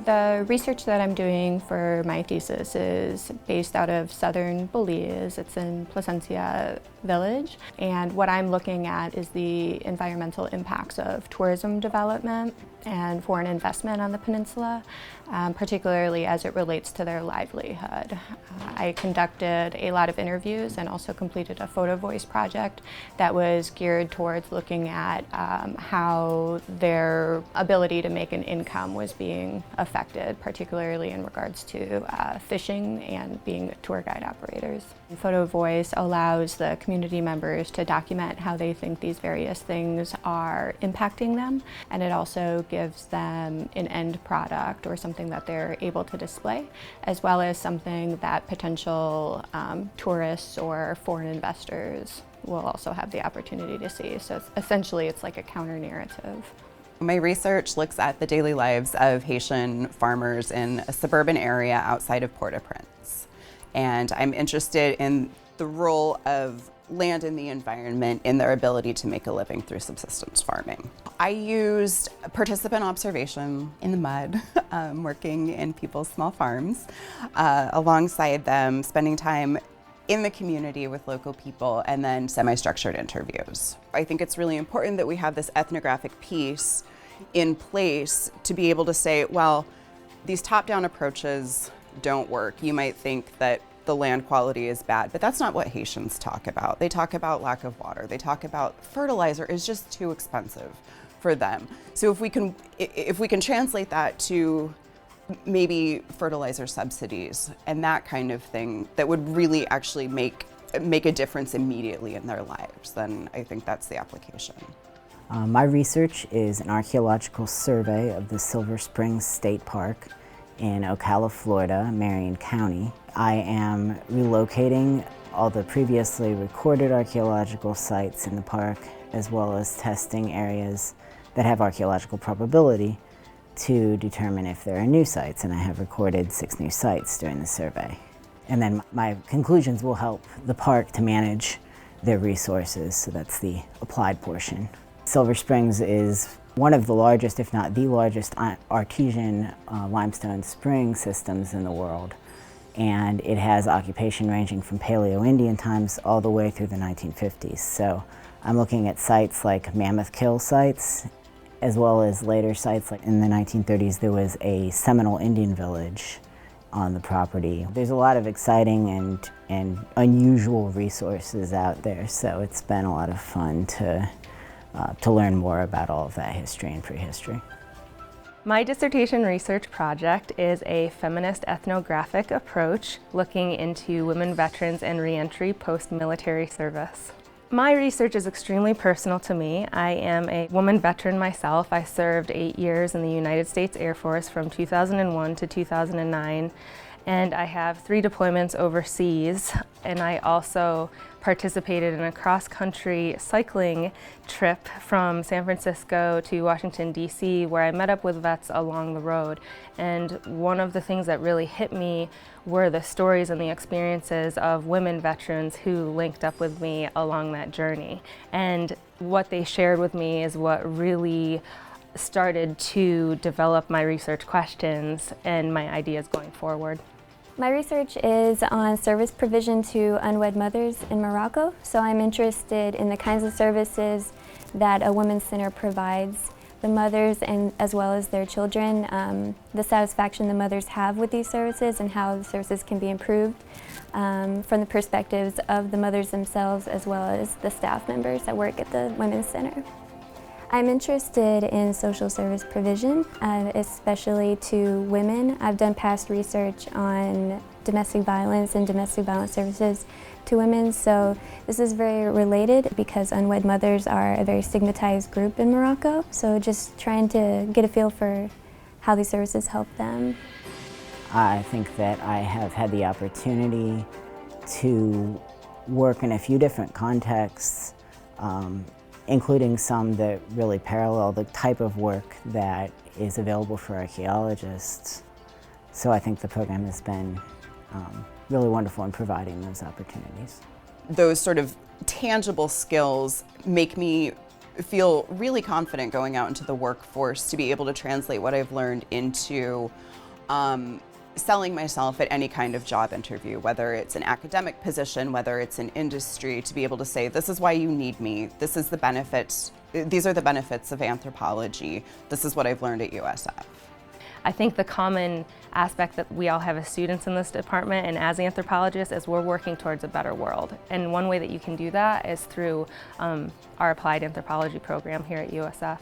The research that I'm doing for my thesis is based out of southern Belize. It's in Placencia village. And what I'm looking at is the environmental impacts of tourism development and foreign investment on the peninsula, particularly as it relates to their livelihood. I conducted a lot of interviews and also completed a photo voice project that was geared towards looking at how their ability to make an income was being affected, particularly in regards to fishing and being tour guide operators. Photo voice allows the community members to document how they think these various things are impacting them, and it also gives them an end product or something that they're able to display, as well as something that potential tourists or foreign investors will also have the opportunity to see. So essentially it's like a counter narrative. My research looks at the daily lives of Haitian farmers in a suburban area outside of Port-au-Prince. And I'm interested in the role of land in the environment in their ability to make a living through subsistence farming. I used participant observation in the mud, working in people's small farms, alongside them, spending time in the community with local people, and then semi-structured interviews. I think it's really important that we have this ethnographic piece in place to be able to say, well, these top-down approaches don't work. You might think that the land quality is bad, but that's not what Haitians talk about. They talk about lack of water. They talk about fertilizer is just too expensive for them. So if we can translate that to maybe fertilizer subsidies and that kind of thing that would really actually make a difference immediately in their lives, then I think that's the application. My research is an archaeological survey of the Silver Springs State Park in Ocala, Florida, Marion County. I am relocating all the previously recorded archaeological sites in the park, as well as testing areas that have archaeological probability to determine if there are new sites, and I have recorded 6 new sites during the survey. And then my conclusions will help the park to manage their resources, so that's the applied portion. Silver Springs is one of the largest, if not the largest, artesian limestone spring systems in the world. And it has occupation ranging from Paleo-Indian times all the way through the 1950s. So I'm looking at sites like Mammoth Kill sites, as well as later sites like in the 1930s there was a Seminole Indian village on the property. There's a lot of exciting and unusual resources out there, so it's been a lot of fun to learn more about all of that history and prehistory. My dissertation research project is a feminist ethnographic approach looking into women veterans and reentry post-military service. My research is extremely personal to me. I am a woman veteran myself. I served 8 years in the United States Air Force from 2001 to 2009, and I have 3 deployments overseas, and I also participated in a cross-country cycling trip from San Francisco to Washington, D.C., where I met up with vets along the road. And one of the things that really hit me were the stories and the experiences of women veterans who linked up with me along that journey. And what they shared with me is what really started to develop my research questions and my ideas going forward. My research is on service provision to unwed mothers in Morocco, so I'm interested in the kinds of services that a women's center provides the mothers and as well as their children, the satisfaction the mothers have with these services and how the services can be improved from the perspectives of the mothers themselves as well as the staff members that work at the women's center. I'm interested in social service provision, especially to women. I've done past research on domestic violence and domestic violence services to women, so this is very related because unwed mothers are a very stigmatized group in Morocco, so just trying to get a feel for how these services help them. I think that I have had the opportunity to work in a few different contexts, including some that really parallel the type of work that is available for archaeologists. So I think the program has been really wonderful in providing those opportunities. Those sort of tangible skills make me feel really confident going out into the workforce to be able to translate what I've learned into selling myself at any kind of job interview, whether it's an academic position, whether it's an industry, to be able to say, this is why you need me, this is the benefits, these are the benefits of anthropology, this is what I've learned at USF. I think the common aspect that we all have as students in this department and as anthropologists is we're working towards a better world. And one way that you can do that is through our applied anthropology program here at USF.